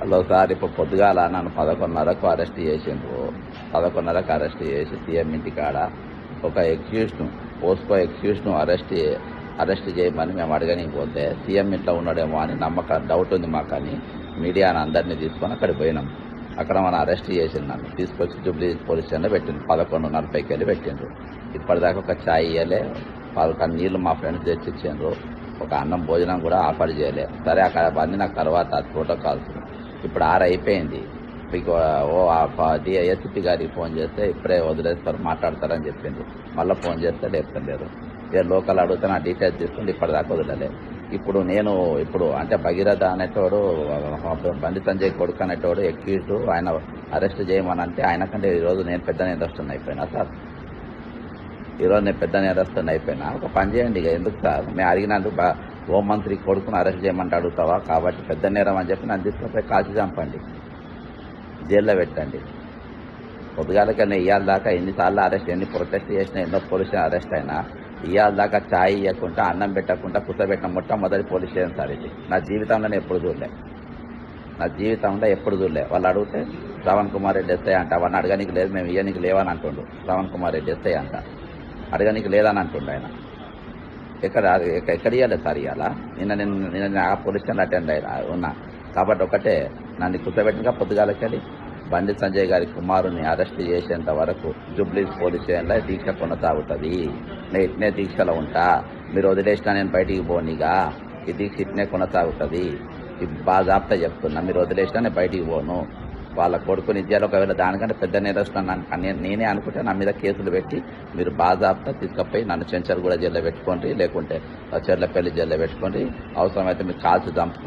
Hello sir, ఇప్పుడు పొద్దుగాల నన్ను 11:30కు అరెస్ట్ చేసిండ్రు. 11:30కు అరెస్ట్ చేసి సీఎం ఇంటికాడ ఒక ఎక్స్క్యూజ్ను, పోస్కో ఎక్స్క్యూజ్ను అరెస్ట్ చేయమని మేము అడగనికి పోతే సీఎం ఇంట్లో ఉన్నాడేమో అని డౌట్ ఉంది మాకని మీడియాని అందరినీ తీసుకొని అక్కడికి పోయినాం. అక్కడ మనం అరెస్ట్ చేసిండు. నన్ను తీసుకొచ్చి జూబ్లీ పోలీస్ స్టేషన్లో పెట్టిండు. 11:40కి వెళ్ళి పెట్టిండ్రు. ఇప్పటిదాకా ఒక ఛాయ్ ఇవ్వలే, 11 నీళ్ళు మా ఫ్రెండ్స్ తెచ్చిచ్చిండ్రు. ఒక అన్నం భోజనం కూడా ఆఫర్ చేయలే. సరే అక్కడ అవన్నీ నాకు తర్వాత ప్రోటోకాల్స్. ఇప్పుడు 6 అయిపోయింది. మీకు ఎస్పీ గారికి ఫోన్ చేస్తే ఇప్పుడే వదిలేస్తారు, మాట్లాడతారని చెప్పిండ్రు. మళ్ళీ ఫోన్ చేస్తే లేపుతలేరు. ఇక లోకల్ అడిగితే నా డీటెయిల్స్ తీసుకుంటే ఇప్పటిదాకా వదలలే. ఇప్పుడు అంటే భగీరథ అనేటోడు, బండి సంజయ్ కొడుకు అనేటోడు ఎక్యూజ్డ్, ఆయన అరెస్ట్ చేయమని అంటే ఆయన కంటే ఈరోజు నేను పెద్ద నేరస్తుని అయిపోయినా సార్. ఈరోజు నేను పెద్ద నేరస్తుని అయిపోయినా. ఒక పని చేయండి, ఇక ఎందుకు సార్ మేము అడిగినందుకు హోంమంత్రి కొడుకును అరెస్ట్ చేయమంటే అడుగుతావా? కాబట్టి పెద్ద నేరం అని చెప్పి నన్ను తీసుకుపోయి కాల్చి చంపండి, జైల్లో పెట్టండి. పొద్దుగాలకన్నా ఇవాళ దాకా ఎన్నిసార్లు అరెస్ట్, ఎన్ని ప్రొటెస్ట్ చేసినా, ఎన్నో పోలీసులు అరెస్ట్ అయినా ఇవాళ దాకా ఛాయ్ ఇవ్వకుండా, అన్నం పెట్టకుండా కూర్చోబెట్టిన మొట్టమొదటి పోలీస్ స్టేషన్ సార్ ఇది. నా జీవితంలోనే ఎప్పుడు చూడలే. వాళ్ళు అడిగితే శ్రవణ్ కుమార్ రెడ్డి ఎస్ఐ అంట. అవన్నీ అడగనికి లేదు, మేము ఇవ్వనికి లేవని అంటుండు. శ్రవణ్ కుమార్ రెడ్డి ఎస్ఐ అంట, అడగనికి లేదని అంటుండు ఆయన. ఎక్కడ ఇవ్వలేదు సార్ ఇవాళ. నిన్న ఆ పోలీస్ స్టేషన్ అటెండ్ ఉన్నా కాబట్టి ఒకటే, నన్ను కూర్చోబెట్టినగా పొద్దుగాలకెళ్ళి బండి సంజయ్ గారి కుమారుని అరెస్ట్ చేసేంత వరకు జూబ్లీ పోలీస్ స్టేషన్లో దీక్ష కొనసాగుతుంది. నేను ఇట్నే దీక్షలో ఉంటా, మీరు వదిలేసినా నేను బయటికి పోనీగా, ఈ దీక్ష ఇట్నే కొనసాగుతుంది. బాజాబ్తా చెప్తున్నా, మీరు వదిలేసినా నేను బయటికి పోను. వాళ్ళ కొడుకుని ఇచ్చారు. ఒకవేళ దానికంటే పెద్ద నేరస్తున్నా నేనే అనుకుంటే నా మీద కేసులు పెట్టి మీరు బాజాబ్తా తీసుకుపోయి నన్ను చెంచర్గూడ జైల్లో పెట్టుకోండి, లేకుంటే చెర్లపల్లి జైల్లో పెట్టుకోండి. అవసరమైతే మీరు కాల్చి చంపుకొని